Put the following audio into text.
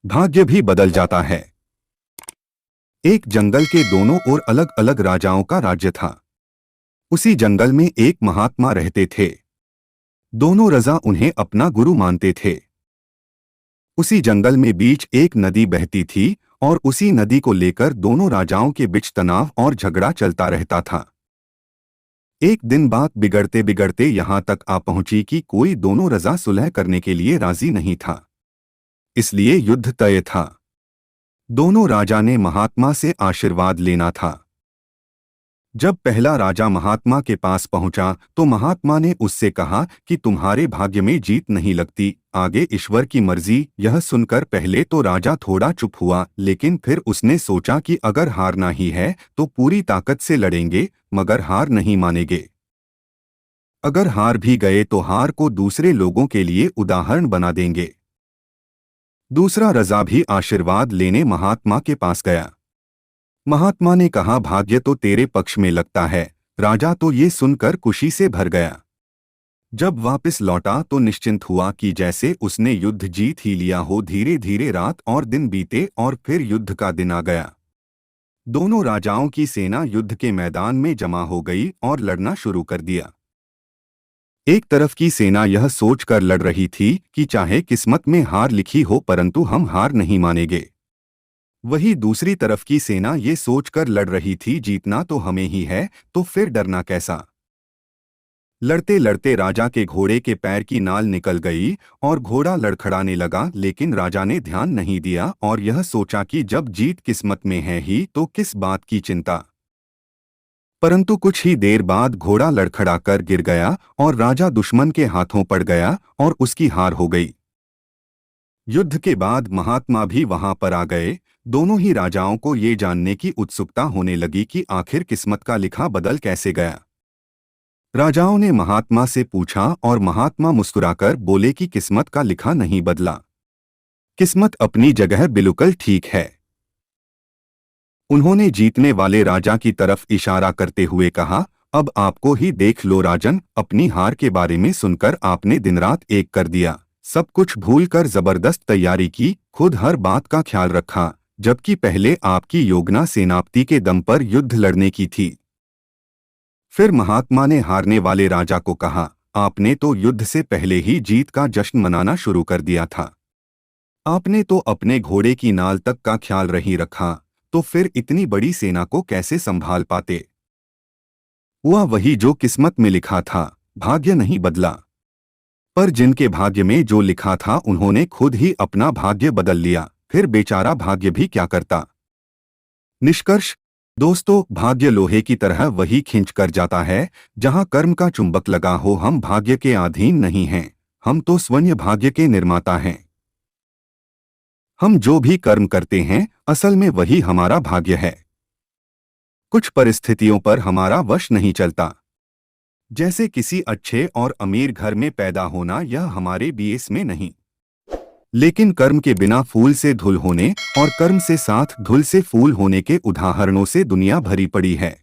भाग्य भी बदल जाता है। एक जंगल के दोनों ओर अलग अलग राजाओं का राज्य था। उसी जंगल में एक महात्मा रहते थे। दोनों रजा उन्हें अपना गुरु मानते थे। उसी जंगल में बीच एक नदी बहती थी और उसी नदी को लेकर दोनों राजाओं के बीच तनाव और झगड़ा चलता रहता था। एक दिन बात बिगड़ते बिगड़ते यहाँ तक आ पहुंची कि कोई दोनों रजा सुलह करने के लिए राजी नहीं था। इसलिए युद्ध तय था। दोनों राजा ने महात्मा से आशीर्वाद लेना था। जब पहला राजा महात्मा के पास पहुंचा तो महात्मा ने उससे कहा कि तुम्हारे भाग्य में जीत नहीं लगती, आगे ईश्वर की मर्जी। यह सुनकर पहले तो राजा थोड़ा चुप हुआ, लेकिन फिर उसने सोचा कि अगर हारना ही है तो पूरी ताकत से लड़ेंगे, मगर हार नहीं मानेंगे। अगर हार भी गए तो हार को दूसरे लोगों के लिए उदाहरण बना देंगे। दूसरा रजा भी आशीर्वाद लेने महात्मा के पास गया। महात्मा ने कहा, भाग्य तो तेरे पक्ष में लगता है। राजा तो ये सुनकर खुशी से भर गया। जब वापस लौटा तो निश्चिंत हुआ कि जैसे उसने युद्ध जीत ही लिया हो। धीरे धीरे रात और दिन बीते और फिर युद्ध का दिन आ गया। दोनों राजाओं की सेना युद्ध के मैदान में जमा हो गई और लड़ना शुरू कर दिया। एक तरफ की सेना यह सोचकर लड़ रही थी कि चाहे किस्मत में हार लिखी हो परंतु हम हार नहीं मानेंगे। वही दूसरी तरफ की सेना ये सोचकर लड़ रही थी, जीतना तो हमें ही है, तो फिर डरना कैसा। लड़ते लड़ते राजा के घोड़े के पैर की नाल निकल गई और घोड़ा लड़खड़ाने लगा, लेकिन राजा ने ध्यान नहीं दिया और यह सोचा कि जब जीत किस्मत में है ही तो किस बात की चिंता। परंतु कुछ ही देर बाद घोड़ा लड़खड़ाकर गिर गया और राजा दुश्मन के हाथों पड़ गया और उसकी हार हो गई। युद्ध के बाद महात्मा भी वहां पर आ गए। दोनों ही राजाओं को ये जानने की उत्सुकता होने लगी कि आखिर किस्मत का लिखा बदल कैसे गया। राजाओं ने महात्मा से पूछा और महात्मा मुस्कुराकर बोले कि किस्मत का लिखा नहीं बदला, किस्मत अपनी जगह बिल्कुल ठीक है। उन्होंने जीतने वाले राजा की तरफ इशारा करते हुए कहा, अब आपको ही देख लो राजन, अपनी हार के बारे में सुनकर आपने दिन रात एक कर दिया। सब कुछ भूलकर जबरदस्त तैयारी की, खुद हर बात का ख्याल रखा, जबकि पहले आपकी योजना सेनापति के दम पर युद्ध लड़ने की थी। फिर महात्मा ने हारने वाले राजा को कहा, आपने तो युद्ध से पहले ही जीत का जश्न मनाना शुरू कर दिया था। आपने तो अपने घोड़े की नाल तक का ख्याल नहीं रखा, तो फिर इतनी बड़ी सेना को कैसे संभाल पाते। हुआ वही जो किस्मत में लिखा था, भाग्य नहीं बदला। पर जिनके भाग्य में जो लिखा था उन्होंने खुद ही अपना भाग्य बदल लिया, फिर बेचारा भाग्य भी क्या करता। निष्कर्ष दोस्तों, भाग्य लोहे की तरह वही खींच कर जाता है जहां कर्म का चुंबक लगा हो। हम भाग्य के अधीन नहीं हैं, हम तो स्वयं भाग्य के निर्माता हैं। हम जो भी कर्म करते हैं असल में वही हमारा भाग्य है। कुछ परिस्थितियों पर हमारा वश नहीं चलता, जैसे किसी अच्छे और अमीर घर में पैदा होना, यह हमारे बीएस में नहीं। लेकिन कर्म के बिना फूल से धूल होने और कर्म से साथ धूल से फूल होने के उदाहरणों से दुनिया भरी पड़ी है।